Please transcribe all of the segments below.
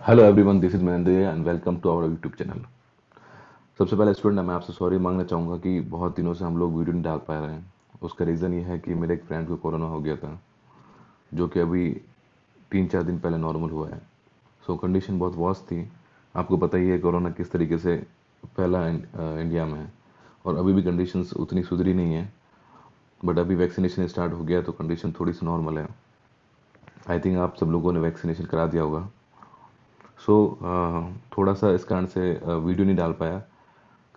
Hello everyone, this is Mahendra and welcome to our YouTube channel. सबसे पहले student, मैं आपसे सॉरी मांगना चाहूँगा कि बहुत दिनों से हम लोग वीडियो नहीं डाल पा रहे हैं। उसका रीज़न ये है कि मेरे एक फ्रेंड को कोरोना हो गया था, जो कि अभी 3-4 दिन पहले नॉर्मल हुआ है। सो कंडीशन बहुत वर्स्ट थी। आपको पता ही है कोरोना किस तरीके से फैला इंडिया में है, और अभी भी कंडीशंस उतनी सुधरी नहीं है। बट अभी वैक्सीनेशन स्टार्ट हो गया तो कंडीशन थोड़ी सी नॉर्मल है। आई थिंक आप सब लोगों ने वैक्सीनेशन करा दिया होगा। सो थोड़ा सा इस कारण से वीडियो नहीं डाल पाया।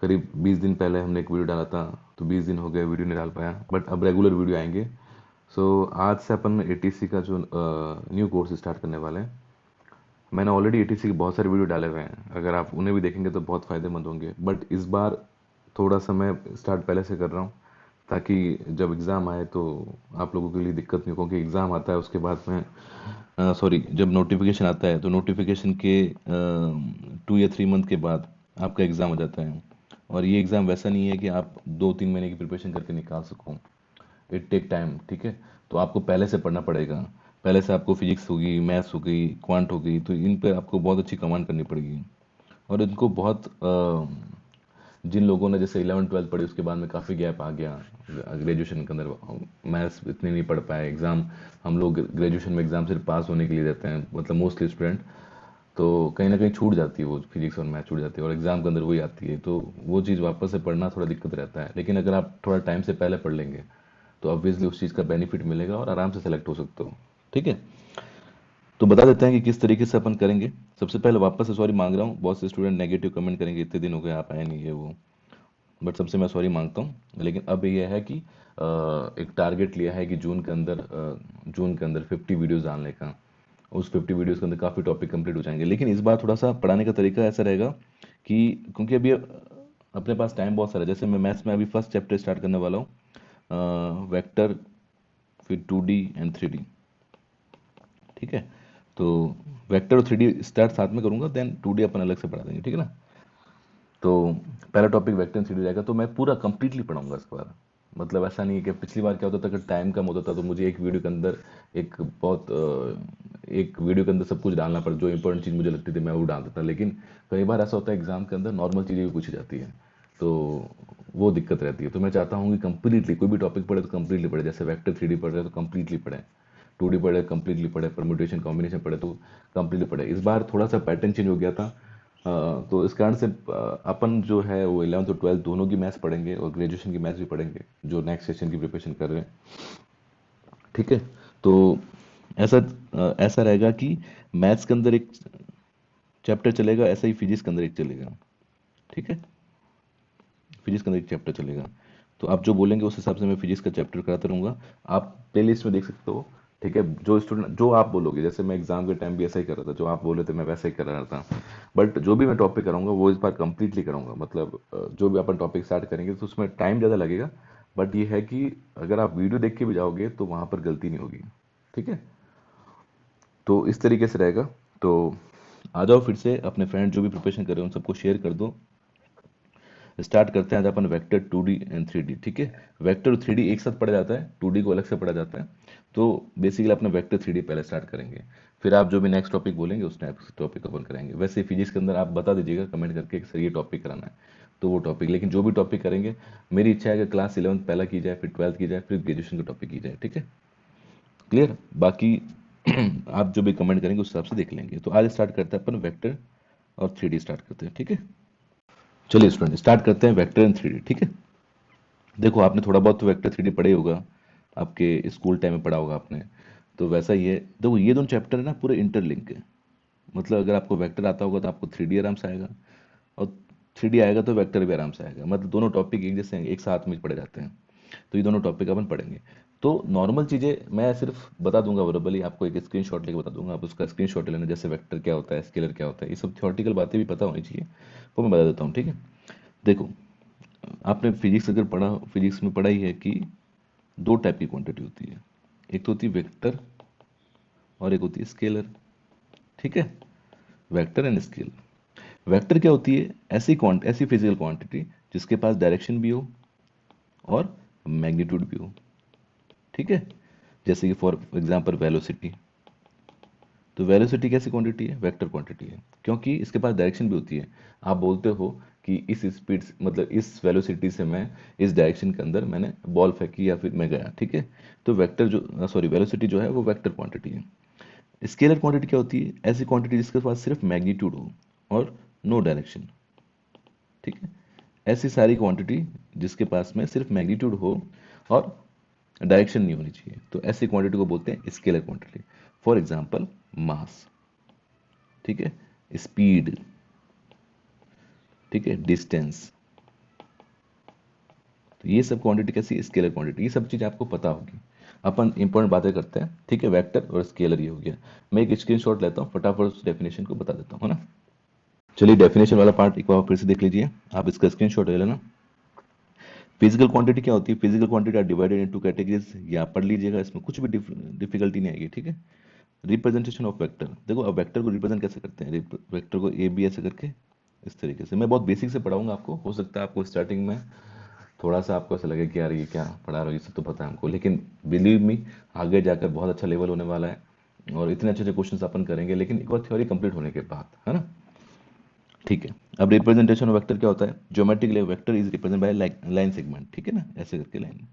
करीब 20 दिन पहले हमने एक वीडियो डाला था, तो 20 दिन हो गए वीडियो नहीं डाल पाया, बट अब रेगुलर वीडियो आएंगे। सो आज से अपन एटीसी का जो न्यू कोर्स स्टार्ट करने वाले हैं। मैंने ऑलरेडी एटीसी के बहुत सारे वीडियो डाले हुए हैं, अगर आप उन्हें भी देखेंगे तो बहुत फ़ायदेमंद होंगे, बट इस बार थोड़ा सा मैं स्टार्ट पहले से कर रहा हूँ, ताकि जब एग्ज़ाम आए तो आप लोगों के लिए दिक्कत नहीं हो, क्योंकि एग्ज़ाम आता है उसके बाद में सॉरी, जब नोटिफिकेशन आता है तो नोटिफिकेशन के 2 या 3 मंथ के बाद आपका एग्ज़ाम हो जाता है। और ये एग्ज़ाम वैसा नहीं है कि आप 2-3 महीने की प्रिपरेशन करके निकाल सको। इट टेक टाइम, ठीक है। तो आपको पहले से पढ़ना पड़ेगा। पहले से आपको फिजिक्स होगी, मैथ्स हो गई, क्वांट हो गई, तो इन पे आपको बहुत अच्छी कमांड करनी पड़ेगी। और इनको बहुत जिन लोगों ने जैसे 11th 12th पढ़ी, उसके बाद में काफ़ी गैप आ गया ग्रेजुएशन के अंदर, मैथ्स इतने नहीं पढ़ पाए। एग्ज़ाम हम लोग ग्रेजुएशन में एग्ज़ाम सिर्फ पास होने के लिए देते हैं, मतलब मोस्टली स्टूडेंट। तो कहीं ना कहीं छूट जाती है वो फिजिक्स और मैथ, छूट जाती है और एग्ज़ाम के अंदर वही आती है, तो वो चीज़ वापस से पढ़ना थोड़ा दिक्कत रहता है। लेकिन अगर आप थोड़ा टाइम से पहले पढ़ लेंगे तो ऑब्वियसली उस चीज़ का बेनिफिट मिलेगा और आराम से सेलेक्ट हो सकते हो, ठीक है। तो बता देते हैं कि किस तरीके से अपन करेंगे। सबसे पहले वापस से सॉरी मांग रहा हूँ, बहुत से स्टूडेंट नेगेटिव कमेंट करेंगे इतने दिन हो गए आप आए नहीं है वो, बट सबसे मैं सॉरी मांगता हूँ। लेकिन अब ये है कि एक टारगेट लिया है कि जून के अंदर 50 वीडियोस डालने का। उस 50 वीडियोस के अंदर काफ़ी टॉपिक कंप्लीट हो जाएंगे, लेकिन इस बार थोड़ा सा पढ़ाने का तरीका ऐसा रहेगा कि क्योंकि अभी अपने पास टाइम बहुत सारा है। जैसे मैं मैथ्स में अभी फर्स्ट चैप्टर स्टार्ट करने वाला हूँ, वेक्टर, फिर 2D एंड 3D, ठीक है। तो वेक्टर और 3D स्टार्ट साथ में करूंगा, देन 2D अपन अलग से पढ़ा देंगे, ठीक है ना। तो पहला टॉपिक वेक्टर एंड 3D रहेगा, तो मैं पूरा कंप्लीटली पढ़ाऊंगा इस बार। मतलब ऐसा नहीं है कि पिछली बार क्या होता था कि टाइम कम होता था तो मुझे एक वीडियो के अंदर एक बहुत एक वीडियो के अंदर सब कुछ डालना पड़ा, जो इंपॉर्टेंट चीज़ मुझे लगती थी मैं वो डाल देता। लेकिन कई बार ऐसा होता है एग्जाम के अंदर नॉर्मल चीज़ें भी पूछी जाती है, तो वो दिक्कत रहती है। तो मैं चाहता हूँ कि कंप्लीटली कोई भी टॉपिक पढ़े तो कंप्लीटली पढ़े। जैसे वेक्टर 3D पढ़ रहे तो कंप्लीटली पढ़े, 2D पढ़े कंप्लीटली पढ़े, परम्यूटेशन कॉम्बिनेशन पढ़े तो कंप्लीटली पढ़े। इस बार थोड़ा सा पैटर्न चेंज हो गया था। तो इस कारण से अपन जो है वो 11th और 12th दोनों की मैथ्स पढ़ेंगे और ग्रेजुएशन की मैथ्स भी पढ़ेंगे, जो नेक्स्ट सेशन की प्रिपरेशन कर रहे हैं, ठीक है। तो ऐसा ऐसा रहेगा कि मैथ्स के अंदर एक चैप्टर चलेगा, ऐसा ही फिजिक्स के अंदर एक चलेगा, ठीक है। फिजिक्स का एक चैप्टर चलेगा, तो आप जो बोलेंगे उस हिसाब से मैं फिजिक्स का चैप्टर कराता रहूँगा। आप प्लेलिस्ट में देख सकते हो, ठीक है। जो स्टूडेंट जो आप बोलोगे, जैसे मैं एग्जाम के टाइम भी ऐसा ही कर रहा था, जो आप बोले थे मैं वैसा ही कर रहा था। बट जो भी मैं टॉपिक कराऊंगा वो इस बार कंप्लीटली कराऊंगा। मतलब जो भी अपन टॉपिक स्टार्ट करेंगे तो उसमें टाइम ज़्यादा लगेगा, बट ये है कि अगर आप वीडियो देख के भी जाओगे तो वहाँ पर गलती नहीं होगी, ठीक है। तो इस तरीके से रहेगा। तो आ जाओ फिर से अपने फ्रेंड जो भी प्रिपरेशन कर रहे हो उन सबको शेयर कर दो। स्टार्ट करते हैं आज अपन वेक्टर 2D एंड 3D, ठीक है। वेक्टर और 3D एक साथ पढ़ा जाता है, 2D को अलग से पढ़ा जाता है। तो बेसिकली अपना वेक्टर 3D पहले स्टार्ट करेंगे, फिर आप जो भी नेक्स्ट टॉपिक बोलेंगे उस नेक्स्ट टॉपिक अपन कराएंगे। वैसे फिजिक्स के अंदर आप बता दीजिएगा कमेंट करके कि सर ये टॉपिक कराना है, तो वो टॉपिक। लेकिन जो भी टॉपिक करेंगे, मेरी इच्छा है कि क्लास 11th पहला की जाए, फिर 12th की जाए, फिर ग्रेजुएशन का टॉपिक की जाए, ठीक है। क्लियर बाकी आप जो भी कमेंट करेंगे उस हिसाब से देख लेंगे। तो आज स्टार्ट करते हैं अपन वेक्टर और 3D स्टार्ट करते हैं, ठीक है। चलिए स्टूडेंट स्टार्ट करते हैं वेक्टर एंड 3D, ठीक है। देखो आपने थोड़ा बहुत तो वेक्टर 3D पढ़ा ही होगा, आपके स्कूल टाइम में पढ़ा होगा आपने। तो वैसा ही है। देखो ये दोनों चैप्टर है ना पूरे इंटरलिंक है। मतलब अगर आपको वेक्टर आता होगा तो आपको 3D आराम से आएगा, और 3D आएगा तो वेक्टर भी आराम से आएगा। मतलब दोनों टॉपिक एक जैसे एक साथ में पढ़े जाते हैं। तो ये दोनों टॉपिक अपन पढ़ेंगे। तो नॉर्मल चीज़ें मैं सिर्फ बता दूंगा वर्बली, आपको एक स्क्रीनशॉट लेके बता दूंगा, आप उसका स्क्रीनशॉट लेना। जैसे वेक्टर क्या होता है, स्केलर क्या होता है, ये सब थ्योरेटिकल बातें भी पता होनी चाहिए, वो मैं बता देता हूँ, ठीक है। देखो आपने फिजिक्स अगर पढ़ा, फिजिक्स में पढ़ा ही है कि दो टाइप की क्वांटिटी होती है। एक तो होती है वेक्टर और एक होती है स्केलर, ठीक है। Vector and scale. वेक्टर क्या होती है, ऐसी फिजिकल क्वांटिटी जिसके पास डायरेक्शन भी हो और मैग्नीट्यूड भी हो, ठीक है। जैसे कि फॉर एग्जांपल वेलोसिटी, तो वेलोसिटी कैसी क्वांटिटी है? वेक्टर क्वांटिटी है, क्योंकि इसके पास डायरेक्शन भी होती है। आप बोलते हो कि इस स्पीड मतलब इस वेलोसिटी से मैं इस डायरेक्शन के अंदर मैंने बॉल फेंकी या फिर मैं गया, ठीक है। तो वेक्टर जो सॉरी वेलोसिटी जो है वो वेक्टर क्वांटिटी है। स्केलर क्वांटिटी क्या होती है? ऐसी क्वांटिटी जिसके पास सिर्फ मैग्नीट्यूड हो और नो डायरेक्शन, ठीक है। ऐसी सारी क्वांटिटी जिसके पास में सिर्फ मैग्नीट्यूड हो और डायरेक्शन नहीं होनी चाहिए, तो ऐसी क्वांटिटी को बोलते हैं स्केलर क्वांटिटी। फॉर एग्जांपल मास, ठीक है, स्पीड, ठीक है, डिस्टेंस। तो ये सब क्वांटिटी कैसी? Scalar quantity. ये सब चीज़ आपको पता होगी। अपन इंपॉर्टेंट बातें करते हैं, ठीक है। वेक्टर और स्केलर ये हो गया। मैं एक स्क्रीनशॉट लेता हूँ, फटाफट उस डेफिनेशन को बता देता हूँ, है ना। चलिए डेफिनेशन वाला पार्ट एक बार फिर से देख लीजिए, आप इसका स्क्रीनशॉट ले लेना। फिजिकल क्वांटिटी क्या होती है? Physical quantity are divided into categories. ये आप पढ़ लीजिएगा, इसमें कुछ भी डिफिकल्टी नहीं आएगी, ठीक है। रिप्रेजेंटेशन ऑफ वेक्टर, देखो अब वेक्टर को रिप्रेजेंट कैसे करते हैं? वेक्टर को ए बी ऐसे करके, इस तरीके से। मैं बहुत बेसिक से पढ़ाऊंगा आपको, हो सकता है आपको स्टार्टिंग में थोड़ा सा आपको ऐसा लगे कि यार ये क्या पढ़ा रहा हो, ये सब तो पता है हमको, लेकिन बिलीव मी आगे जाकर बहुत अच्छा लेवल होने वाला है और इतने अच्छे अच्छे क्वेश्चन अपन करेंगे, लेकिन एक बार थ्योरी कंप्लीट होने के बाद, है ना। ठीक है, अब रिप्रेजेंटेशन ऑफ वेक्टर क्या होता है? Geometrically vector is represent by line segment, ठीक है ना, ऐसे करके लाइन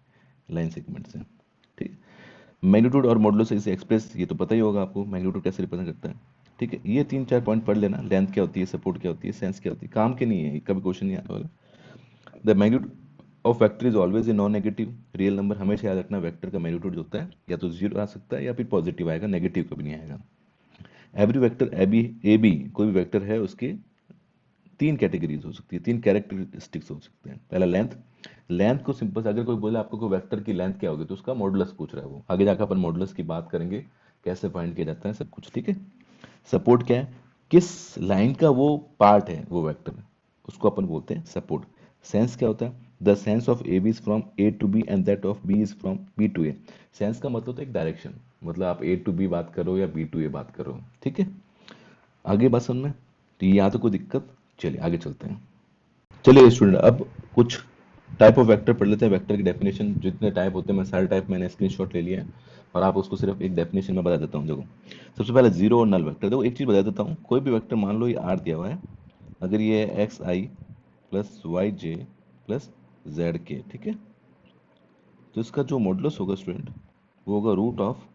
लाइन सेगमेंट से, ठीक है। मैग्नीट्यूड और मॉडुलस इसे एक्सप्रेस, ये तो पता ही होगा आपको मैग्नीट्यूड कैसे रिप्रेजेंट करता है, ठीक है। ये तीन चार पॉइंट पढ़ लेना। लेंथ क्या होती है, सपोर्ट क्या होती है, सेंस क्या होती है, काम के नहीं है, कभी क्वेश्चन नहीं आने वाला। The magnitude of vector is always a non negative real number. हमेशा याद रखना, वेक्टर का मैग्नीट्यूड जो होता है या तो जीरो आ सकता है या फिर पॉजिटिव आएगा, नेगेटिव कभी नहीं आएगा। एवरी वेक्टर ए बी कोई भी वेक्टर है उसके तीन कैटेगरीज हो सकती है, तीन कैरेक्टरिस्टिक्स हो सकते हैं। पहला लेंथ, लेंथ को सिंपल से अगर कोई बोले आपको कोई वेक्टर की लेंथ क्या होगी तो उसका मॉडुलस पूछ रहा है वो, आगे जाकर अपन मॉडुलस की बात करेंगे, कैसे फाइंड किया जाता है सब कुछ, ठीक है। सपोर्ट क्या है? किस लाइन का वो पार्ट है वो वेक्टर, उसको अपन बोलते हैं सपोर्ट। सेंस क्या होता है? The sense of A B is from A to B and that of B is from B to A. Sense का मतलब होता है एक डायरेक्शन, मतलब आप ए टू बी बात करो या बी टू ए बात करो, ठीक है। आगे बात समझ में, तो ये यहाँ तो कोई दिक्कत। चलिए आगे चलते हैं। चलिए स्टूडेंट, अब कुछ टाइप ऑफ वेक्टर पढ़ लेते हैं। वेक्टर की डेफिनेशन जितने टाइप होते हैं, मैं सारे टाइप मैंने स्क्रीनशॉट ले लिया है और आप उसको सिर्फ एक डेफिनेशन में बता देता हूँ। देखो सबसे पहले जीरो और नल वेक्टर। देखो एक चीज़ बता देता हूँ, कोई भी वेक्टर मान लो ये आर दिया हुआ है, अगर ये एक्स आई प्लस वाई जे प्लस जेड के, ठीक है, तो इसका जो मॉडुलस होगा स्टूडेंट वो होगा root of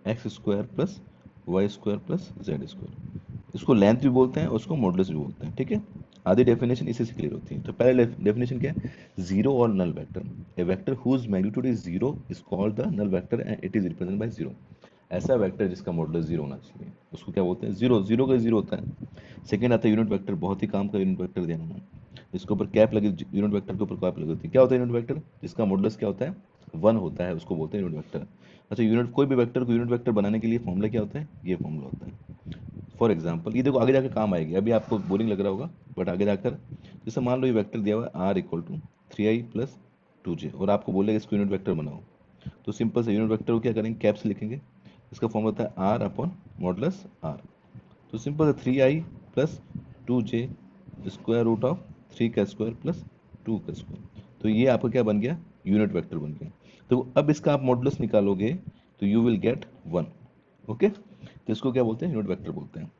X square plus Y square plus Z square. इसको लेंथ भी बोलते हैं और उसको मॉडुलस भी बोलते हैं, ठीक है। आधी डेफिनेशन इसी से क्लियर होती है। तो पहले डेफिनेशन क्या है? जीरो और null vector, a vector whose magnitude is zero is called the null vector and it is represented by zero. ऐसा वेक्टर जिसका मॉडुलस जीरो होना चाहिए उसको क्या बोलते हैं? जीरो। जीरो का जीरो होता है। सेकंड आता है यूनिट वेक्टर, बहुत ही काम का यूनिट वेक्टर देना है, इसके ऊपर कैप लगी, यूनिट वेक्टर के ऊपर कैप लगी होती है। क्या होता है यूनिट वेक्टर? जिसका मॉडुलस क्या होता है? वन होता है, उसको बोलते हैं यूनिट वेक्टर। अच्छा, यूनिट कोई भी वेक्टर को यूनिट वेक्टर बनाने के लिए फॉर्मूला क्या होता है? ये फॉर्मूला होता है। फॉर एग्जाम्पल ये देखो आगे जाकर काम आएगी, अभी आपको बोरिंग लग रहा होगा बट आगे जाकर, जैसे मान लो ये वेक्टर दिया हुआ है R equal to three I plus two j और आपको बोलेगा इसको यूनिट वेक्टर बनाओ, तो सिंपल से यूनिट वेक्टर को क्या करेंगे? कैप से लिखेंगे। इसका फॉर्म होता है आर अपॉन मॉडुलस आर। तो सिंपल से three I plus two J square root of three का स्क्वायर प्लस टू का स्क्वायर, तो ये आपका क्या बन गया? यूनिट वेक्टर बन गया। तो अब इसका आप मॉडुलस निकालोगे तो you will get one. Okay, तो इसको क्या बोलते हैं? यूनिट वेक्टर बोलते हैं।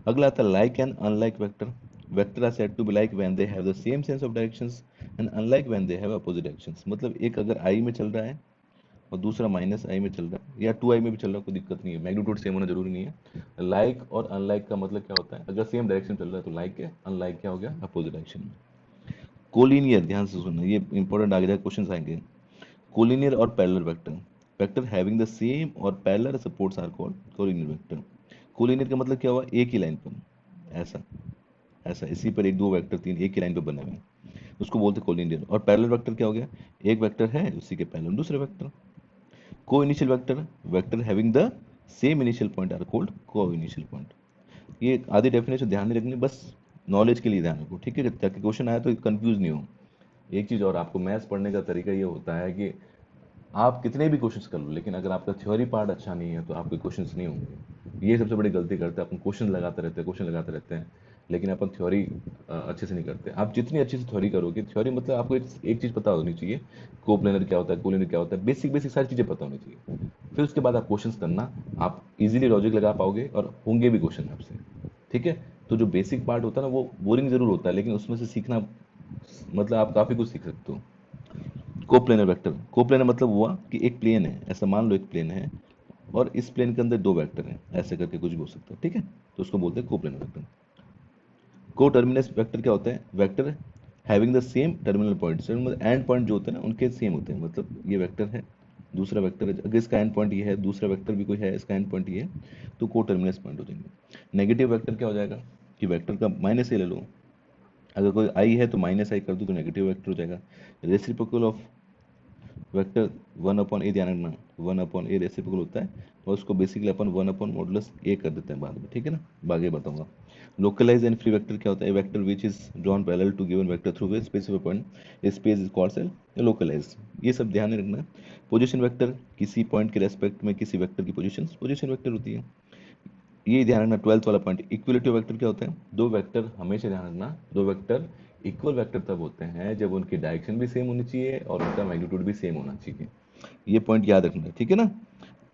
अगला आता है like and unlike vector. Vector are said to be like when they have the same sense of directions and unlike when they have opposite directions. मतलब एक अगर आई में चल रहा है और दूसरा माइनस आई में चल रहा है या टू आई में भी चल रहा है, कोई दिक्कत नहीं है, मैग्नीट्यूड सेम होना जरूरी नहीं है। लाइक और अनलाइक का मतलब क्या होता है? अगर सेम डायरेक्शन चल रहा है तो लाइक है, अनलाइक क्या हो गया? अपोजिट डायरेक्शन में। कोलिनियर, ध्यान से सुनना, ये इंपॉर्टेंट आगे जाकर क्वेश्चन आएंगे। कोलिनियर और parallel vector, vector having the same और parallel supports are called collinear vector. Collinear का मतलब क्या हुआ? एक ही लाइन पर, ऐसा ऐसा इसी पर एक दो वेक्टर तीन एक ही लाइन पर बने हुए हैं, उसको बोलते हैं कोलिनियर। और पैरेलल वेक्टर क्या हो गया? एक वेक्टर है उसी के पैरेलल दूसरे vector. Co initial vector, vector having the same initial point are called co initial point. ये आधी डेफिनेशन ध्यान नहीं रखनी, बस नॉलेज के लिए ध्यान रखो, ठीक है, ताकि क्वेश्चन आया तो कंफ्यूज नहीं हो। एक चीज़ और, आपको मैथ्स पढ़ने का तरीका ये होता है कि आप कितने भी क्वेश्चंस कर लो, लेकिन अगर आपका थ्योरी पार्ट अच्छा नहीं है तो आपके क्वेश्चंस नहीं होंगे। ये सबसे बड़ी गलती करते हैं अपन, क्वेश्चन लगाते रहते हैं, क्वेश्चन लगाते रहते हैं, लेकिन अपन थ्योरी अच्छे से नहीं करते। आप जितनी अच्छे से थ्योरी करोगे, थ्योरी मतलब आपको एक चीज़ पता होनी चाहिए, कोप्लेनर क्या होता है, कोलिनियर क्या होता है, बेसिक बेसिक सारी चीज़ें पता होनी चाहिए। फिर उसके बाद आप क्वेश्चंस करना, आप इजीली लॉजिक लगा पाओगे और होंगे भी क्वेश्चन आपसे। ठीक है, तो जो बेसिक पार्ट होता है ना वो बोरिंग जरूर होता है, लेकिन उसमें से सीखना मतलब आप काफ़ी कुछ सीख सकते हो। कोप्लेनर वेक्टर, कोप्लेनर मतलब हुआ कि एक प्लेन है, ऐसा मान लो एक प्लेन है और इस प्लेन के अंदर दो वेक्टर हैं, ऐसे करके कुछ भी हो सकता है। ठीक है, तो उसको बोलते हैं कोप्लेनर वेक्टर। को टर्मिनस वेक्टर क्या होता है? Vector having the same terminal points, मतलब एंड पॉइंट जो होते हैं ना उनके सेम होते हैं। मतलब ये वेक्टर है, दूसरा वेक्टर है, अगर इसका एंड पॉइंट ये है, दूसरा वेक्टर भी कोई है, इसका एंड पॉइंट ये है, तो को टर्मिनस पॉइंट हो जाएंगे। नेगेटिव वेक्टर क्या हो जाएगा कि वेक्टर का माइनस ए ले लो, अगर कोई आई है तो माइनस आई कर दो तो नेगेटिव वेक्टर हो जाएगा। Reciprocal of vector one upon a, ध्यान रखना वन अपॉन ए रेसिप्रोकल होता है, और उसको बेसिकली अपन वन अपॉन मॉडुलस ए कर देते हैं बाद में। ठीक है ना, आगे बताऊंगा। लोकलाइज एंड फ्री वेक्टर क्या होता है? Vector which is drawn parallel to given vector through a specific point space is called cell localize. ये सब ध्यान में रखना। पोजीशन वेक्टर, किसी पॉइंट के रेस्पेक्ट में किसी वेक्टर की पोजीशन वेक्टर होती है। ये ध्यान रखना 12th वाला पॉइंट। इक्विलिटी वेक्टर क्या होता है? दो वेक्टर, हमेशा ध्यान रखना, दो वेक्टर इक्वल वेक्टर तब होते हैं जब उनकी डायरेक्शन भी सेम होनी चाहिए और उनका मैग्नीट्यूड भी सेम होना चाहिए। ये पॉइंट याद रखना है, ठीक है ना।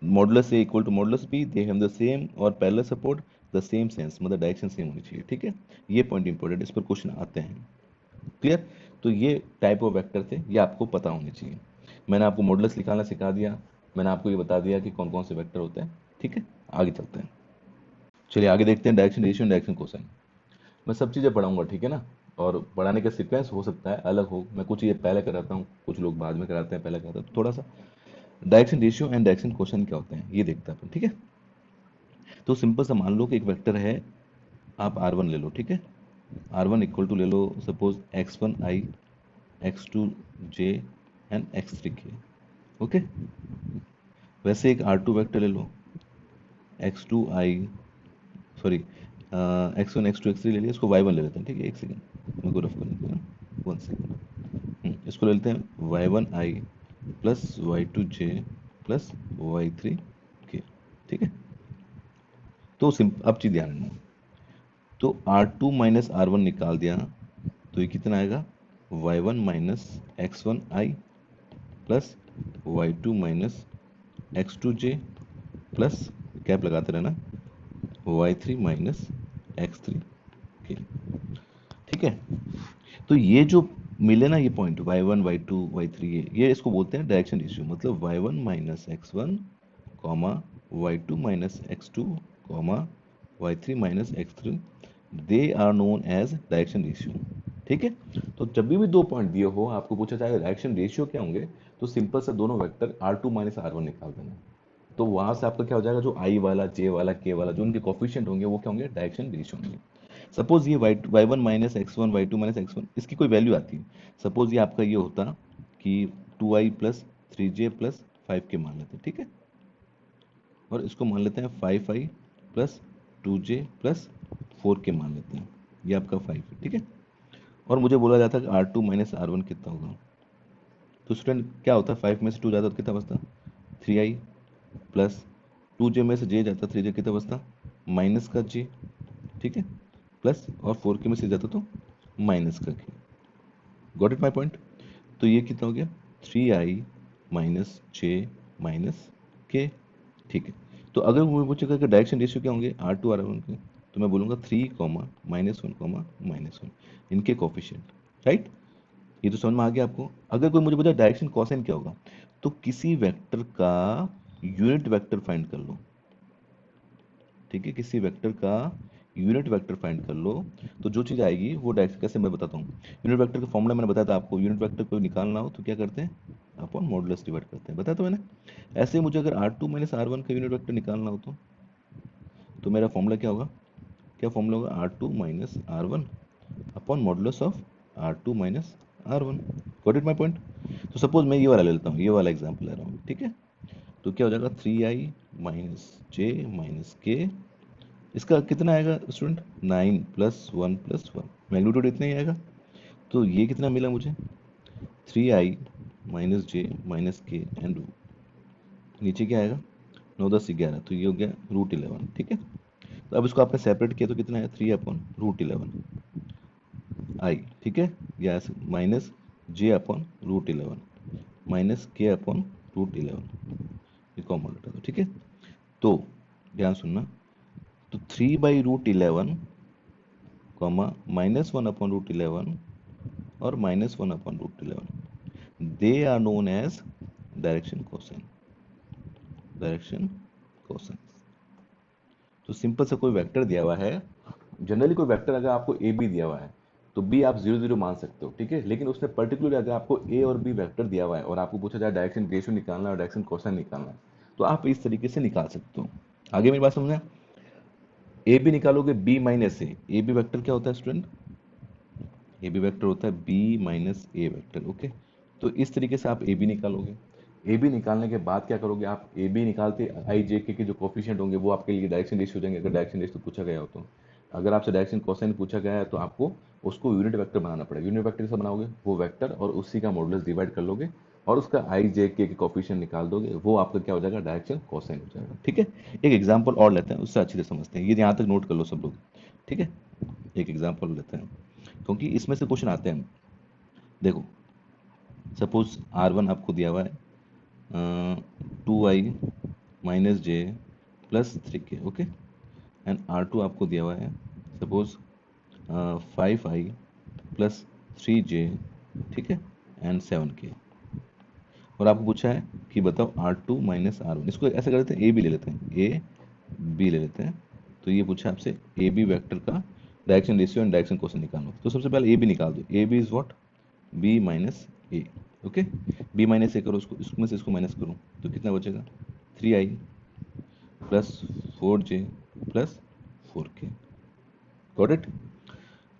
Modulus a equal to modulus b, they have the same और parallel support the same sense, मतलब डायरेक्शन सेम होनी चाहिए। ठीक है, ये पॉइंट इंपॉर्टेंट, इस पर क्वेश्चन आते हैं। क्लियर? तो ये टाइप ऑफ वेक्टर थे, ये आपको पता होने चाहिए। मैंने आपको मॉडुलस निकालना सिखा दिया, मैंने आपको ये बता दिया कि कौन कौन से वेक्टर होते हैं। ठीक है, आगे चलते हैं। चलिए आगे देखते हैं डायरेक्शन रेशियो, डायरेक्शन कोसाइन। मैं सब चीज़ें पढ़ाऊंगा, ठीक है ना। और पढ़ाने का सीक्वेंस हो सकता है अलग हो, मैं कुछ चीज़ें पहले कराता हूँ, कुछ लोग बाद में कराते हैं, पहले कराते हैं, तो थोड़ा सा direction ratio and direction cosine क्या होते हैं ये देखते हैं अपन। ठीक है, तो सिंपल सा मान लो कि एक वेक्टर है, आप आर वन ले लो। ठीक है, आर वन इक्वल टू ले लो suppose x one i, x two j and x three k. Okay, वैसे एक आर टू वैक्टर ले लो, x two i, sorry x one x two x three ले लिया, इसको वाई वन ले लेते हैं। ठीक है, एक सेकेंड मेरे को रफ करने दो ना, वन सेकेंड। इसको ले लेते हैं Y one I plus Y two J plus Y three K. ठीक है, तो अब चीज़ ध्यान रखना, तो R two minus R one निकाल दिया तो ये कितना आएगा? Y one minus X one I plus Y two minus X two J plus cap लगाते रहना Y three minus X three K. ठीक है, तो ये जो मिले ना ये point Y one Y to Y three, ये इसको बोलते हैं डायरेक्शन रेशियो। मतलब Y one minus X one comma Y two minus X two comma Y three minus X three, they are known as direction ratio. ठीक है, तो जब भी दो पॉइंट दिए हो, आपको पूछा जाएगा डायरेक्शन रेशियो क्या होंगे, तो सिंपल से दोनों vector R two minus R one निकाल देना। तो वहां से आपका क्या हो जाएगा, जो आई वाला जे वाला के वाला जो उनके कोफिशिएंट होंगे वो क्या होंगे? डायरेक्शन रेशियो होंगे। सपोज ये Y one minus X one Y two minus X one, इसकी कोई वैल्यू आती है, सपोज ये आपका ये होता कि two I plus three J plus five K मान लेते हैं। ठीक है, और इसको मान लेते हैं फाइव आई plus two J plus four के मान लेते हैं, ये आपका फाइव है। ठीक है, और मुझे बोला जाता है कि R two minus R one कितना होगा, तो स्टूडेंट क्या होता है, फाइव में से टू जाता तो कितना बचता? थ्री आई प्लस टू जे में से जे जाता, थ्री जे कितना बचता? माइनस का जे। ठीक है, प्लस और फोर के में से जाता तो माइनस का के। Got it my point? तो ये कितना हो गया? थ्री आई माइनस जे माइनस के। ठीक है, तो अगर मुझे पूछेगा कि डायरेक्शन रेशियो क्या होंगे आर टू आर वन के, तो मैं बोलूँगा three comma minus one comma minus one, इनके कोफिशिएंट। राइट, ये तो समझ में आ गया आपको। अगर कोई मुझे पूछे डायरेक्शन कोसाइन क्या होगा, तो किसी वेक्टर का यूनिट वेक्टर फाइंड कर लो। ठीक है, किसी वेक्टर का यूनिट वेक्टर फाइंड कर लो, तो जो चीज़ आएगी वो डायरेक्शन, कैसे मैं बताता हूँ। यूनिट वेक्टर का फॉर्मूला मैंने बताया था आपको, यूनिट वेक्टर को निकालना हो तो क्या करते हैं, अपन मॉडुलस डिवाइड करते हैं, बताया तो मैंने। ऐसे ही मुझे अगर R two minus R one का यूनिट वेक्टर निकालना हो तो मेरा फॉर्मूला क्या होगा? क्या फॉर्मूला होगा? R two minus R one upon modulus of R two minus R one. Got it my point? तो सपोज मैं ये वाला ले लेता हूँ, ये वाला एग्जाम्पल ले रहा हूँ। ठीक है, तो क्या हो जाएगा? थ्री आई माइनस जे माइनस के, इसका कितना आएगा student? Nine plus one, magnitude इतना ही आएगा। तो ये कितना मिला मुझे? थ्री आई माइनस जे माइनस के एंड नीचे क्या आएगा? नौ दस ग्यारह, तो ये हो गया रूट इलेवन। ठीक है, तो अब इसको आपने सेपरेट किया तो कितना है? Three upon root eleven I. ठीक है, या minus J upon root eleven minus K upon root eleven. ये कॉमन हटा दो, ठीक है। तो ध्यान सुनना, तो 3/√11 कॉमा -1/√11 और -1/√11, they are known as direction cosine, direction cosine. तो सिंपल सा कोई वेक्टर दिया हुआ है, जनरली कोई वेक्टर अगर आपको ए बी दिया हुआ है तो बी आप 0 0 मान सकते हो, ठीक है। लेकिन उसने पर्टिकुलर अगर आपको ए और बी वेक्टर दिया हुआ है और आपको पूछा जाए डायरेक्शन रेशियो निकालना है और डायरेक्शन कोसाइन निकालना है, तो आप इस तरीके से निकाल सकते हो। आगे मेरी बात समझना, ए बी निकालोगे B minus A B vector क्या होता है स्टूडेंट, ए बी वेक्टर होता है B minus A vector, okay. तो इस तरीके से आप ए बी निकालोगे। ए बी निकालने के बाद क्या करोगे, आप ए बी निकालते आई जे के जो कोफिशिएंट होंगे वो आपके लिए डायरेक्शन रेशियो हो जाएंगे, अगर डायरेक्शन रेशियो पूछा गया हो तो। अगर आपसे डायरेक्शन कोसाइन पूछा गया है तो आपको उसको यूनिट वेक्टर बनाना पड़ेगा। यूनिट वेक्टर कैसे बनाओगे, वो वेक्टर और उसी का मॉडुलस डिवाइड कर लोगे और उसका आई जे के कोफिशिएंट निकाल दोगे, वो आपका क्या हो जाएगा, डायरेक्शन कोसाइन हो जाएगा, ठीक है। एक एग्जाम्पल और लेते हैं, उससे अच्छी से समझते हैं, ये यहाँ तक नोट कर लो सब लोग, ठीक है। एक एग्जाम्पल लेते हैं क्योंकि इसमें से क्वेश्चन आते हैं। देखो सपोज R1 आपको दिया हुआ है 2i - j + 3k, okay. And R2 आपको दिया हुआ है सपोज 5i + 3j, ठीक है, एंड 7k। और आपको पूछा है कि बताओ R2 - R1, इसको ऐसा कर लेते हैं, ए बी ले लेते हैं, ए बी ले लेते हैं। तो ये पूछा आपसे ए बी वैक्टर का direction ratio and direction cosine निकालो। तो सबसे पहले ए बी निकाल दो, A B is what, B minus A, okay. B minus A करो, उसको इसमें से इसको माइनस करो तो कितना बचेगा, 3i + 4j + 4k, got it.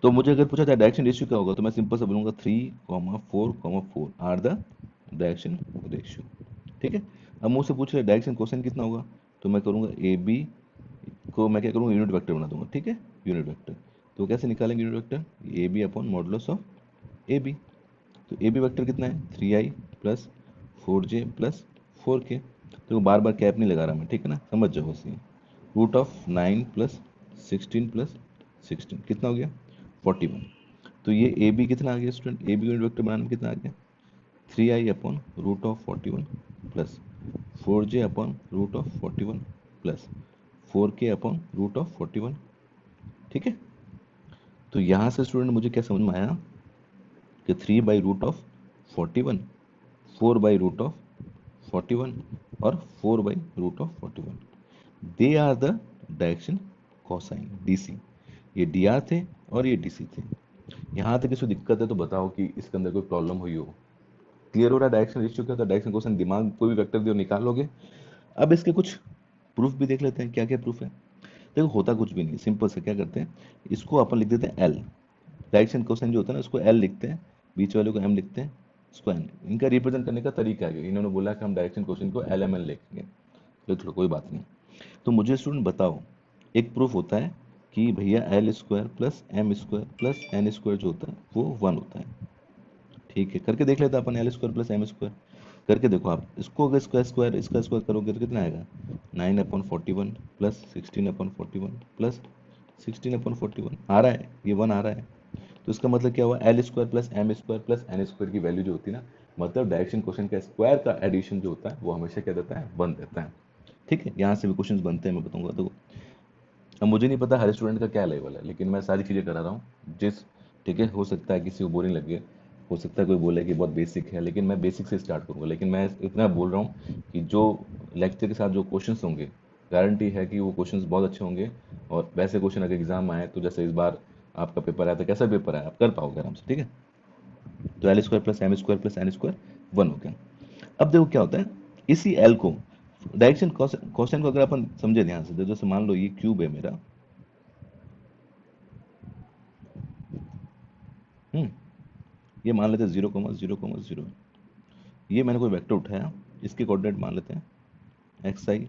तो मुझे अगर पूछा जाए डायरेक्शन रेशियो क्या होगा, तो मैं सिंपल से बोलूंगा 3,4,4 आर द डायरेक्शन रेशियो, ठीक है। अब मुझसे पूछ रहे डायरेक्शन कोसाइन कितना होगा, तो मैं करूंगा ए बी को मैं क्या करूंगा, यूनिट वेक्टर बना दूंगा, ठीक है, यूनिट वेक्टर। तो कैसे निकालेंगे unit vector, A B upon modulus of A B. तो ए बी वैक्टर कितना है, 3i + 4j + 4k। तो बार बार कैप नहीं लगा रहा मैं, ठीक है ना, समझ जाओ बस ये। √9 + 16 + 16 कितना हो गया, 41। तो ये ए बी कितना आ गया student, A B unit vector बनाने में कितना आ गया, 3i upon √41 + 4j upon √41 + 4k upon √41, ठीक है। तो यहाँ से स्टूडेंट मुझे क्या समझ में आया कि 3/√41, 4/√41 और 4/√41, they are the direction cosine DC. ये डी आर थे और ये डीसी थे। यहाँ तक इसमें दिक्कत है तो बताओ कि इसके अंदर कोई प्रॉब्लम हुई हो। क्लियर हो रहा है डायरेक्शन रेशियो क्या होता है, डायरेक्शन कोसाइन, दिमाग कोई भी वेक्टर दियो निकाल लोगे। अब इसके कुछ प्रूफ भी देख लेते हैं, क्या क्या प्रूफ है। देखो होता कुछ भी नहीं, सिंपल से क्या करते हैं, इसको अपन लिख देते हैं एल। डायरेक्शन कोसाइन जो होता है ना, उसको एल लिखते हैं, बीच वाले को एम लिखते हैं, इसको एन। इनका रिप्रेजेंट करने का तरीका है, इन्होंने बोला कि हम डायरेक्शन कोसाइन को एल एम एल लिखेंगे, लिख लो कोई बात नहीं। तो मुझे स्टूडेंट बताओ, एक प्रूफ होता है कि भैया L² + M² + N² जो होता है वो 1 होता है, ठीक है। करके देख लेते हैं अपन, L² + M² करके देखो आप, इसको अगर स्क्वायर स्क्वायर इसका स्क्वायर करोगे तो कितना आएगा, 9/41 + 16/41 + 16/41 आ रहा है, ये 1 आ रहा है। तो इसका मतलब क्या हुआ, L² + M² + N² की वैल्यू जो होती है ना, मतलब डायरेक्शन क्वेश्चन का स्क्वायर का एडिशन जो होता है वो हमेशा क्या देता है, 1 देता है, ठीक है। यहाँ से भी क्वेश्चंस बनते हैं, मैं बताऊंगा। तो अब मुझे नहीं पता हर स्टूडेंट का क्या लेवल है, लेकिन मैं सारी चीज़ें करा रहा हूँ जिस, ठीक है। हो सकता है किसी को बोरिंग लगे, हो सकता है कोई बोले कि बहुत बेसिक है, लेकिन मैं बेसिक से स्टार्ट करूँगा। लेकिन मैं इतना बोल रहा हूँ कि जो लेक्चर के साथ जो क्वेश्चंस होंगे, गारंटी है कि वो क्वेश्चंस बहुत अच्छे होंगे। और वैसे क्वेश्चन अगर एग्जाम में आए तो जैसे इस बार आपका पेपर आया था, कैसा पेपर आया, आप कर पाओगे आराम से, ठीक है। तो L² + M² + N² 1 हो गया। अब देखो क्या होता है, इसी एल को डायरेक्शन क्वेश्चन को अगर अपन समझे ध्यान से, जैसे मान लो ये क्यूब है मेरा, हम्म, ये मान लेते हैं 0,0,0। ये मैंने कोई वेक्टर उठाया, इसके कोऑर्डिनेट मान लेते हैं xi,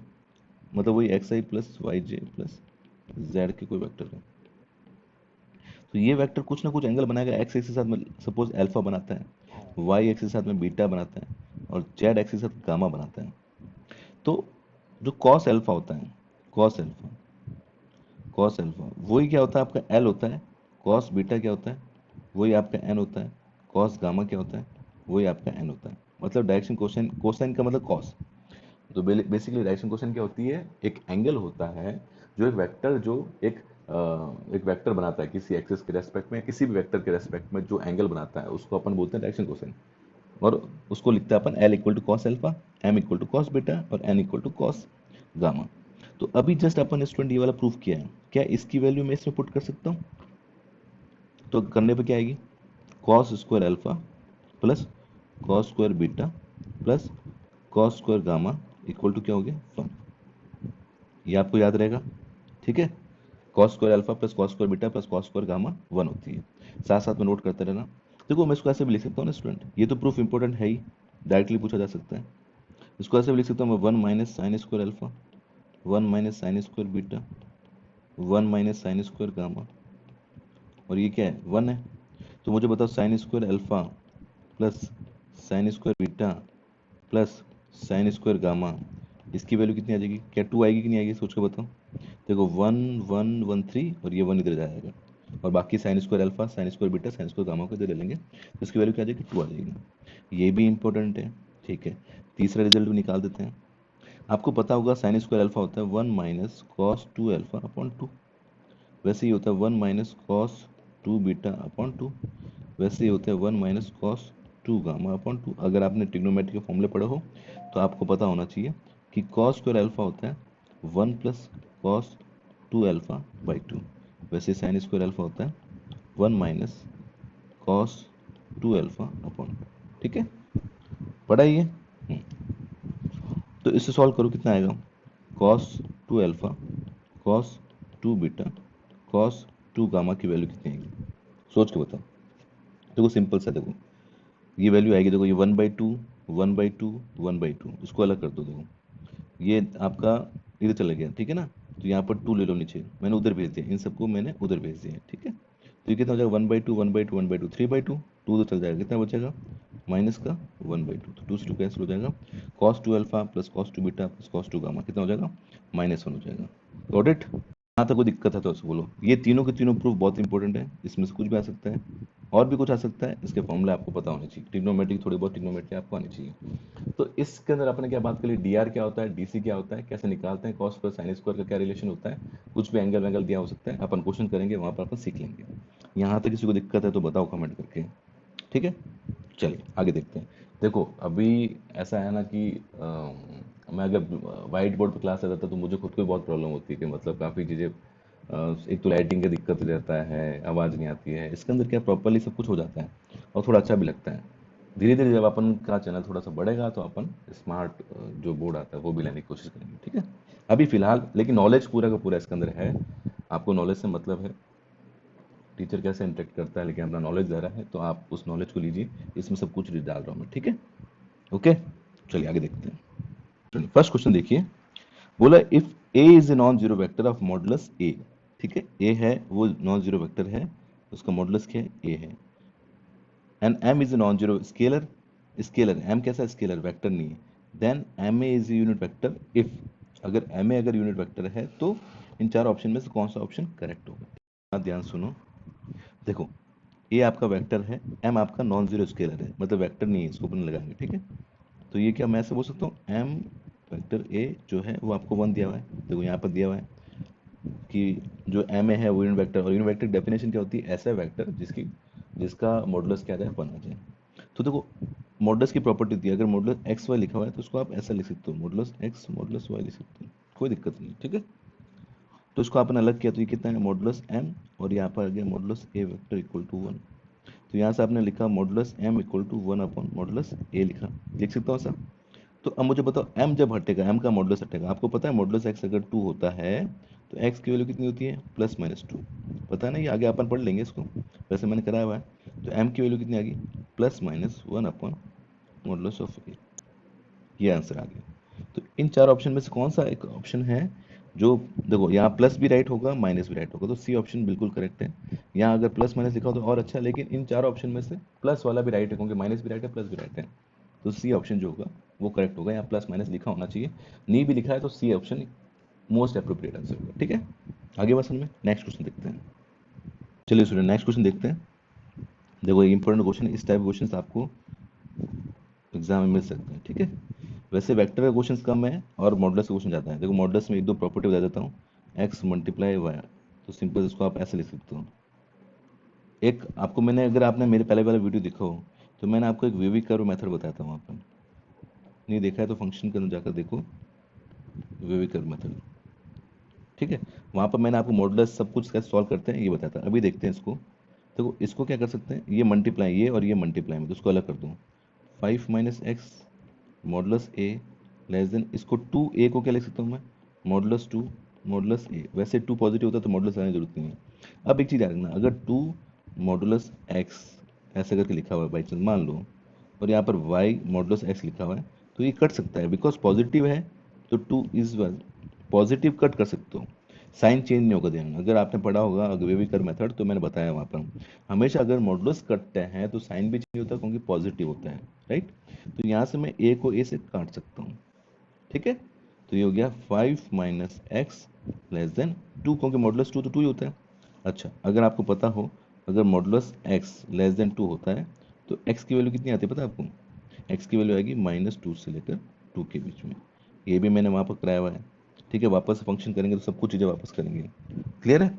मतलब वही xi + yj + z के कोई वेक्टर है। तो ये वेक्टर कुछ ना कुछ एंगल बनाएगा, एक्स एक्सिस के साथ में सपोज अल्फा बनाता है, वाई एक्सिस के साथ में बीटा बनाता है, और जेड एक्सिस के साथ गामा बनाता है। तो जो कॉस अल्फा होता है, कॉस अल्फा, कॉस अल्फा वही क्या होता है आपका एल होता है। कॉस बीटा क्या होता है, वही आपका एन होता है। कॉस गामा क्या होता है, वही आपका एन होता है। मतलब डायरेक्शन कोसाइन, कोसाइन का मतलब कॉस, तो बेसिकली डायरेक्शन क्वेश्चन क्या होती है, एक एंगल होता है जो एक वेक्टर जो एक वेक्टर बनाता है किसी एक्सिस के रेस्पेक्ट में, किसी भी वेक्टर के रेस्पेक्ट में जो एंगल बनाता है उसको अपन बोलते हैं डायरेक्शन क्वेश्चन। और उसको लिखते हैं अपन l equal to cos alpha, m equal to cos beta और n equal to cos gamma. तो अभी जस्ट अपन स्टूडेंट ये वाला प्रूफ किया है, क्या इसकी वैल्यू मैं इसमें पुट कर सकता हूँ? तो करने पे क्या आएगी, cos square alpha plus cos square beta plus cos square gamma equal to क्या हो गया 1। ये आपको याद रहेगा, ठीक है। Cos square alpha plus cos square beta plus cos square gamma 1 होती है। साथ साथ में नोट करते रहना। देखो मैं इसको ऐसे भी लिख सकता हूँ ना स्टूडेंट, ये तो प्रूफ इंपॉर्टेंट है ही, डायरेक्टली पूछा जा सकता है। इसको ऐसे भी लिख सकता हूँ मैं, 1 minus sine square alpha, 1 minus sine square beta, 1 minus sine square gamma, और ये क्या है 1 है। तो मुझे बताओ sine square alpha plus sine square beta plus sine square gamma, इसकी वैल्यू कितनी आ जाएगी, क्या 2 आएगी कि नहीं आएगी, सोच के बताओ। देखो 1 1 1 3 और ये 1 इधर जाएगा, और बाकी sine square alpha sine square beta sine square gamma को इधर ले लेंगे, तो इसकी वैल्यू क्या आ जाएगी 2 आ जाएगी। ये भी इंपॉर्टेंट है, ठीक है। तीसरा रिजल्ट भी निकाल देते हैं। आपको पता होगा साइन स्क्वायर अल्फा होता है 1 माइनस कॉस 2 अल्फा अपॉन 2, वैसे ही होता है 1 माइनस कॉस 2 बीटा अपॉन 2, वैसे ही होता है 1 माइनस कॉस 2 गामा अपॉन 2। अगर आपने ट्रिग्नोमेट्री के फॉर्मूले पढ़े हो तो आपको पता होना चाहिए कि कॉस स्क्वायर अल्फा होता है 1 प्लस कॉस 2 अल्फा बाई 2, वैसे साइन स्क्वायर अल्फा होता है 1 माइनस कॉस 2 अल्फा अपॉन 2, ठीक है, पढ़ा ही है। तो इससे सॉल्व करो, कितना आएगा, cos 2 alpha cos 2 beta cos 2 gamma की वैल्यू कितनी आएगी, सोच के बताओ। देखो सिंपल सा, देखो ये वैल्यू आएगी, देखो ये 1/2 1/2 1/2, इसको अलग कर दो। देखो ये आपका इधर चला गया, ठीक है ना, तो यहाँ पर 2 ले लो नीचे, मैंने उधर भेज दिया, इन सबको मैंने उधर भेज दिया, ठीक है। तो ये कितना हो जाएगा 1/2 1/2 1/2 3/2, 2 तो चल जाएगा, कितना बचेगा माइनस का 1/2, तो 2 से 2 कैंसिल हो जाएगा, cos 2 alpha plus cos 2 beta plus cos 2 gamma कितना हो जाएगा -1 हो जाएगा। Got it? यहाँ तक कोई दिक्कत है तो उसको बोलो। ये तीनों के तीनों प्रूफ बहुत इंपॉर्टेंट है, इसमें से कुछ भी आ सकता है, और भी कुछ आ सकता है, इसके फॉर्मूले आपको पता होने चाहिए, ट्रिग्नोमेट्री थोड़ी बहुत ट्रिग्नोमेट्री आपको आनी चाहिए। तो इसके अंदर अपने क्या बात करी, डीआर क्या होता है, डीसी क्या होता है, कैसे निकालते हैं, कॉस प्लस साइन स्क्वायर का क्या रिलेशन होता है, कुछ भी एंगल वैंगल दिया हो सकता है, अपन क्वेश्चन करेंगे वहाँ पर अपन सीख लेंगे। यहाँ तक किसी को दिक्कत है तो बताओ कमेंट करके, ठीक है। चलिए आगे देखते हैं। देखो अभी ऐसा है ना कि मैं अगर वाइट बोर्ड पर क्लास लेता था तो मुझे खुद को भी बहुत प्रॉब्लम होती है कि मतलब काफ़ी चीज़ें, एक तो लाइटिंग का दिक्कत रहता है, आवाज़ नहीं आती है, इसके अंदर क्या प्रॉपरली सब कुछ हो जाता है और थोड़ा अच्छा भी लगता है। धीरे धीरे जब अपन का चैनल थोड़ा सा बढ़ेगा तो अपन स्मार्ट जो बोर्ड आता है वो भी लेने की कोशिश करेंगे, ठीक है। अभी फिलहाल लेकिन नॉलेज पूरा का पूरा इसके अंदर है, आपको नॉलेज से मतलब है, टीचर कैसे इंटरेक्ट करता है, लेकिन अपना नॉलेज दे रहा है तो आप उस नॉलेज को लीजिए, इसमें सब कुछ डाल रहा हूँ मैं, ठीक है। ओके, चलिए आगे देखते हैं। फर्स्ट क्वेश्चन देखिए, बोला if a is a non zero vector of modulus a, ठीक है, ए है वो नॉन जीरो वेक्टर है, उसका मॉडुलस क्या है, ए है। And M is a non zero scalar, scalar M कैसा स्केलर, वेक्टर नहीं है। Then M A is unit vector if, अगर एम ए अगर यूनिट वेक्टर है तो इन चार ऑप्शन में से कौन सा ऑप्शन करेक्ट होगा। ध्यान सुनो, देखो ए आपका वेक्टर है, एम आपका नॉन जीरो स्केलर है, मतलब वेक्टर नहीं है, इसको अपन लगाएंगे, ठीक है। तो ये क्या मैं ऐसे बोल सकता हूँ, एम वेक्टर ए जो है वो आपको 1 दिया हुआ है, देखो यहाँ पर दिया हुआ है कि जो एम ए है वो यूनिट वेक्टर, और यूनिट वेक्टर डेफिनेशन क्या होती है, ऐसा वेक्टर जिसका मॉडुलस क्या आ जाए 1 आ जाए। तो देखो मॉडुलस की प्रॉपर्टी दी है, अगर मॉडुलस एक्स वाई लिखा हुआ है तो उसको आप ऐसा लिख सकते हो, मॉडुलस एक्स मॉडुलस वाई लिख सकते हो, कोई दिक्कत नहीं, ठीक है। तो इसको आपने अलग किया तो ये कितना है मॉडुलस एम, और यहाँ पर आ गया modulus a vector equal to 1। तो यहाँ से आपने लिखा modulus m equal to 1 upon modulus a लिखा, लिख सकता हूँ ऐसा। तो अब मुझे बताओ एम जब हटेगा, एम का मॉडुलस हटेगा, आपको पता है मॉडुलस एक्स अगर 2 होता है तो एक्स की वैल्यू कितनी होती है +-2, पता है ना, ये आगे अपन पढ़ लेंगे इसको, वैसे मैंने कराया हुआ है। तो एम की वैल्यू कितनी आ गई +-1 अपॉन मॉडुलस ऑफ ए, ये आंसर आ गया। तो इन चार ऑप्शन में से कौन सा एक ऑप्शन है जो, देखो यहाँ प्लस भी राइट होगा माइनस भी राइट होगा, तो सी ऑप्शन बिल्कुल करेक्ट है। यहाँ अगर प्लस माइनस लिखा हो तो और अच्छा, लेकिन इन चार ऑप्शन में से प्लस वाला भी राइट है, क्योंकि माइनस भी राइट है प्लस भी राइट है, तो सी ऑप्शन जो होगा वो करेक्ट होगा। यहाँ प्लस माइनस लिखा होना चाहिए, नहीं भी लिखा है तो C option most appropriate answer होगा, ठीक है। आगे बात समझ में, नेक्स्ट क्वेश्चन देखते हैं। चलिए स्टूडेंट नेक्स्ट क्वेश्चन देखते हैं। देखो एक इंपॉर्टेंट क्वेश्चन है, इस टाइप क्वेश्चन आपको एग्जाम में मिल सकते हैं, ठीक है। वैसे वेक्टर का क्वेश्चन कम है और मॉडुलस का क्वेश्चन ज़्यादा है। देखो मॉडुलस में एक दो प्रॉपर्टी बता देता हूँ, एक्स मल्टीप्लाई वाई, तो सिंपल इसको आप ऐसे लिख सकते हो। एक आपको मैंने, अगर आपने मेरे पहले वाला वीडियो देखा हो तो मैंने आपको एक वेवी कर्व मेथड बताया था वहाँ पर, नहीं देखा है तो फंक्शन के अंदर जाकर देखो, वेवी कर्व मेथड, ठीक है। वहाँ पर मैंने आपको मॉडुलस सब कुछ कैसे सॉल्व करते हैं ये बताया था। अभी देखते हैं इसको। देखो इसको क्या कर सकते हैं, ये मल्टीप्लाई, ये और ये मल्टीप्लाई में, तो उसको अलग कर दूँ, 5 माइनस एक्स मॉडुलस ए लेस देन, इसको 2a को क्या लिख सकता हूँ मैं, मॉडुलस 2 मॉडुलस ए। वैसे 2 पॉजिटिव होता है तो मॉडुलस आने की जरूरत नहीं है। अब एक चीज़ याद रखना, अगर 2 मॉडुलस एक्स ऐसे करके लिखा हुआ है बाई चांस मान लो, और यहाँ पर y मॉडुलस एक्स लिखा हुआ है, तो ये कट सकता है बिकॉज पॉजिटिव है, तो 2 इज पॉजिटिव कट कर सकते हो, साइन चेंज नहीं होगा। ध्यान, अगर आपने पढ़ा होगा अगवेवी कर मेथड तो मैंने बताया वहाँ पर, हमेशा अगर मॉडुलस कटते हैं तो साइन भी चेंज होता है क्योंकि पॉजिटिव होता है, राइट। तो यहाँ से मैं a को a से काट सकता हूँ, ठीक है। तो ये हो गया 5 माइनस एक्स लेस देन 2, क्योंकि मॉडुलस 2 तो 2 ही होता है। अच्छा, अगर आपको पता हो, अगर मॉडुलस एक्स लेस देन 2 होता है तो x की वैल्यू कितनी आती है पता है आपको, x की वैल्यू आएगी -2 से लेकर 2 के बीच में। ये भी मैंने वहाँ पर कराया हुआ है, ठीक है। वापस फंक्शन करेंगे तो सब कुछ चीज़ें वापस करेंगे, क्लियर है।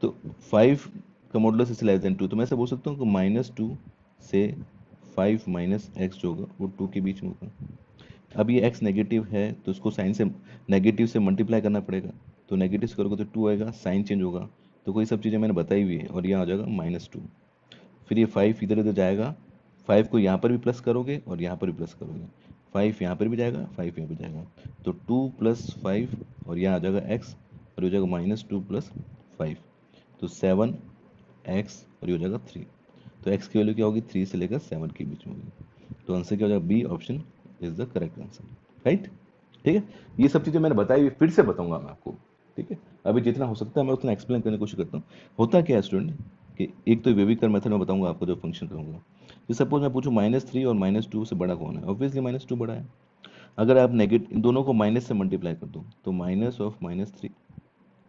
तो 5 का मॉडुलस इज लेस देन 2, तो मैं ऐसे बोल सकता हूँ कि -2 से 5 माइनस एक्स जो होगा वो 2 के बीच में होगा। अब ये x नेगेटिव है तो उसको साइन से, नेगेटिव से मल्टीप्लाई करना पड़ेगा, तो नेगेटिव से करोगे तो 2 आएगा, साइन चेंज होगा, तो कोई सब चीज़ें मैंने बताई हुई है, और यहाँ आ जाएगा -2। फिर ये 5 इधर इधर जाएगा, 5 को यहाँ पर भी प्लस करोगे और यहाँ पर भी प्लस करोगे, 5 यहाँ पर भी जाएगा, 5 यहाँ पर जाएगा, तो 2 + 5 और यहाँ आ जाएगा x, और ये हो जाएगा -2 + 5, तो 7x, और ये हो जाएगा 3। तो x की वैल्यू क्या होगी, 3 से लेकर 7 के बीच में होगी। तो आंसर क्या हो जाएगा, B option is the correct answer, right. ठीक है, ये सब चीज़ें मैंने बताई हुई, फिर से बताऊंगा मैं आपको, ठीक है। अभी जितना हो सकता है मैं उतना एक्सप्लेन करने की कोशिश करता हूँ। होता क्या है स्टूडेंट, कि एक तो वेविकर मेथड में बताऊंगा आपको जो फंक्शन करूंगा, तो सपोज मैं पूछूं -3 और -2 से बड़ा कौन है, ऑब्वियसली -2 बड़ा है। अगर आप नेगेटिव इन दोनों को माइनस से मल्टीप्लाई कर दो, तो माइनस ऑफ -3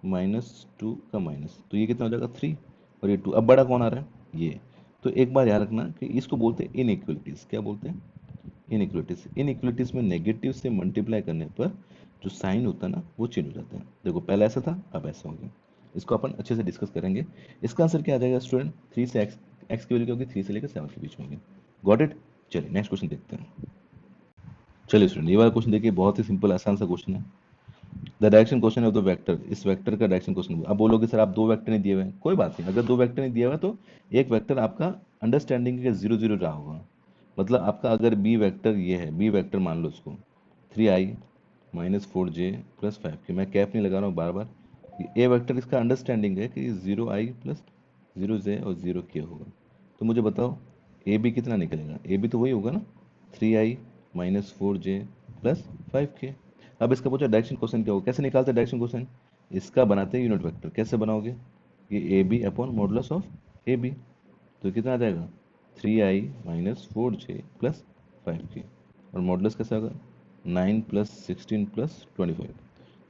-2 का माइनस, तो ये कितना हो जाएगा 3, और ये 2, अब बड़ा कौन आ रहा है, ये। तो एक बार याद रखना कि इसको बोलते हैं इनइक्वलिटीज। क्या बोलते हैं, इनइक्वलिटीज। इनइक्वलिटीज में नेगेटिव से मल्टीप्लाई करने पर जो साइन होता है ना वो चेंज हो जाता है। देखो पहले ऐसा था, अब ऐसा हो गया। इसको अपन अच्छे से डिस्कस करेंगे। इसका आंसर क्या आ जाएगा स्टूडेंट, 3 से एक्स की वैल्यू क्या होगी, 3 से लेकर 7 के बीच में होगी। Got it. चलिए नेक्स्ट क्वेश्चन देखते हैं। चलिए स्टूडेंट, ये वाला क्वेश्चन देखिए, बहुत ही सिंपल आसान सा क्वेश्चन है। The direction question of the vector, इस वेक्टर का डायरेक्शन क्वेश्चन। अब बोलोगे सर आप दो वेक्टर नहीं दिए हुए हैं, कोई बात नहीं, अगर दो वेक्टर नहीं दिया हुआ तो एक वेक्टर आपका अंडरस्टैंडिंग के 0 0 रहा होगा। मतलब आपका अगर बी वेक्टर ये है, बी वेक्टर मान लो इसको 3i -4j + 5k, मैं कैप नहीं लगा रहा हूँ बार बार। ए वेक्टर इसका अंडरस्टैंडिंग है कि 0i + 0j और 0k होगा। तो मुझे बताओ ए बी कितना निकलेगा, ए बी तो वही होगा ना, 3i -4j + 5k। अब इसका पूछा डायरेक्शन क्वेश्चन क्या होगा, कैसे निकालते हैं डायरेक्शन क्वेश्चन, इसका बनाते हैं यूनिट वेक्टर। कैसे बनाओगे, ये A B upon modulus of A B, तो कितना आ जाएगा 3i -4j + 5k, और मॉडुलस कैसे होगा 9 + 16 + 25,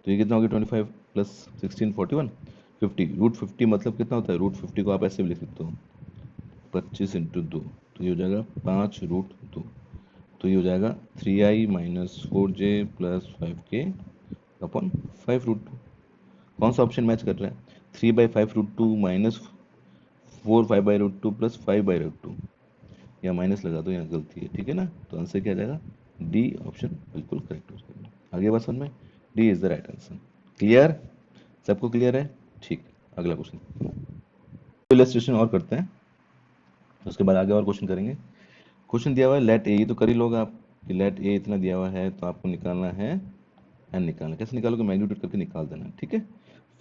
तो ये कितना हो गया 25 + 16 41, 50, √50 मतलब कितना होता है, √50 को आप ऐसे भी लिख सकते हो 25 × 2, तो ये हो जाएगा 5√2, तो ये हो जाएगा 3i -4j + 5k अपॉन 5√2। कौन सा ऑप्शन मैच कर रहा है, 3/5√2 -4 5/√2 + 5/√2, या माइनस लगा दो, यहाँ गलती है, ठीक है ना। तो आंसर क्या आ जाएगा, डी ऑप्शन बिल्कुल करेक्ट हो जाएगा। आगे बात समझ में, D is the right answer. Clear, सबको क्लियर है, ठीक। अगला क्वेश्चन, इलस्ट्रेशन और करते हैं, उसके बाद आगे और क्वेश्चन करेंगे। क्वेश्चन दिया हुआ है लेट ए, ये तो कर ही लोगे आप, कि लेट ए इतना दिया हुआ है तो आपको निकालना है एन, निकालना कैसे निकालोगे, मैग्नीट्यूड करके निकाल देना, ठीक है।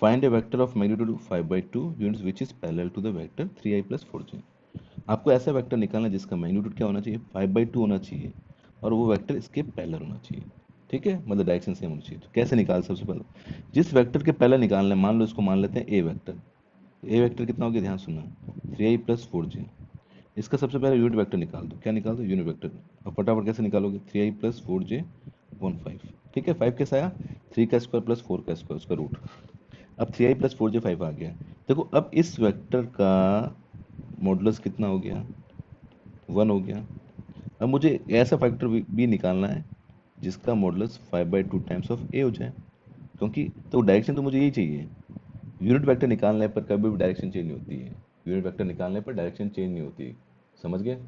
Find a vector of magnitude 5/2 units which is parallel to the vector 3i + 4j। आपको ऐसा वेक्टर निकालना है जिसका मैग्नीट्यूड क्या होना चाहिए, 5/2 होना चाहिए, और वो वेक्टर इसके पैरेलल होना चाहिए, ठीक है, मतलब डायरेक्शन सेम होनी चाहिए। तो कैसे निकाल, सबसे पहले जिस वेक्टर के पैरेलल निकालना है, मान लो इसको मान लेते हैं ए वेक्टर। ए वेक्टर कितना हो गया, ध्यान सुनना, 3i + 4j। इसका सबसे पहले यूनिट वेक्टर निकाल दो, क्या निकाल दो, यूनिट वेक्टर। अब फटाफट कैसे निकालोगे, 3i + 4j अपॉन 5, ठीक है। 5 कैसे आया, 3 का स्क्वायर + 4 का स्क्वायर, उसका रूट। अब 3i + 4j 5 आ गया। देखो अब इस वेक्टर का मॉडुलस कितना हो गया, 1 हो गया। अब मुझे ऐसा फैक्टर भी निकालना है जिसका मॉडुलस 5/2 टाइम्स ऑफ ए हो जाए, क्योंकि तो डायरेक्शन तो मुझे यही चाहिए। यूनिट वेक्टर निकालने पर कभी भी डायरेक्शन चेंज नहीं होती है, यूनिट वेक्टर निकालने पर डायरेक्शन चेंज नहीं होती, समझ गए?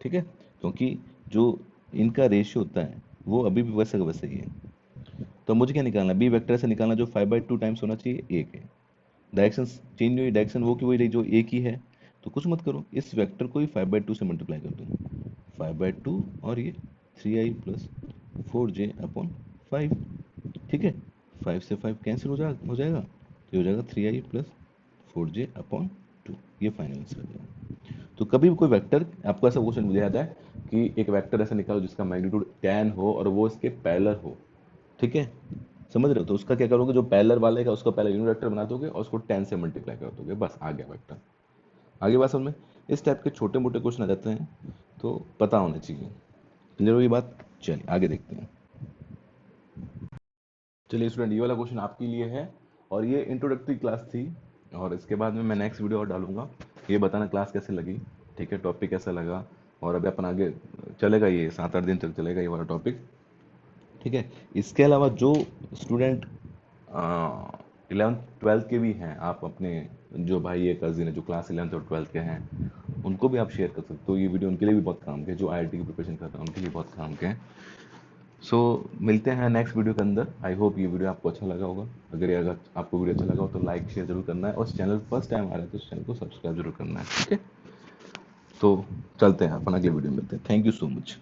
ठीक है, क्योंकि जो इनका रेशियो होता है वो अभी भी वैसे का वैसे ही है। तो मुझे क्या निकालना, बी वेक्टर से निकालना जो 5/2 टाइम्स होना चाहिए ए के। डायरेक्शन चेंज नहीं हुई, डायरेक्शन वो की वही रही जो ए की है, तो कुछ मत करो, इस वेक्टर को ही 5/2 से मल्टीप्लाई कर दो। 5/2 और ये 3i प्लस 4j/5, ठीक है। 5 से 5 कैंसिल हो जाएगा, तो ये हो जाएगा 3i प्लस 4j/2, ये फाइनल आंसर हो जाएगा। तो कभी भी कोई वेक्टर, आपको ऐसा क्वेश्चन दिया जाता है कि एक वेक्टर ऐसा निकालो जिसका मैग्नीट्यूड 10 हो और वो इसके पैरेलल हो, ठीक है, समझ रहे हो? तो उसका क्या करोगे, जो पैरेलल वाले का उसका पहले यूनिट वेक्टर बना दोगे और उसको 10 से मल्टीप्लाई कर दोगे, बस आ गया वेक्टर। आगे बात समझ में? इस टाइप के छोटे मोटे क्वेश्चन आ जाते हैं, तो पता होना चाहिए। क्लियर हुई बात? चलिए आगे देखते हैं। चलिए स्टूडेंट, ये वाला क्वेश्चन आपके लिए है, और ये इंट्रोडक्टरी क्लास थी, और इसके बाद में मैं नेक्स्ट वीडियो और डालूंगा। ये बताना क्लास कैसे लगी, ठीक है, टॉपिक कैसा लगा, और अभी अपन आगे चलेगा, ये 7-8 दिन तक चलेगा ये वाला टॉपिक, ठीक है। इसके अलावा जो स्टूडेंट 11th-12th के भी हैं, आप अपने जो भाई है, कजिन है, जो क्लास 11th और 12th के हैं, उनको भी आप शेयर कर सकते हो। ये वीडियो उनके लिए भी बहुत काम के हैं, जो IIT की प्रिपरेशन कर रहे हैं उनके लिए बहुत काम के हैं। सो मिलते हैं नेक्स्ट वीडियो के अंदर। आई होप ये वीडियो आपको अच्छा लगा होगा। अगर आपको वीडियो अच्छा लगा हो तो लाइक शेयर जरूर करना है, और चैनल फर्स्ट टाइम आ रहा है तो इस चैनल को सब्सक्राइब जरूर करना है, ठीक है। तो चलते हैं, अपन अगले वीडियो में मिलते हैं। Thank you so much.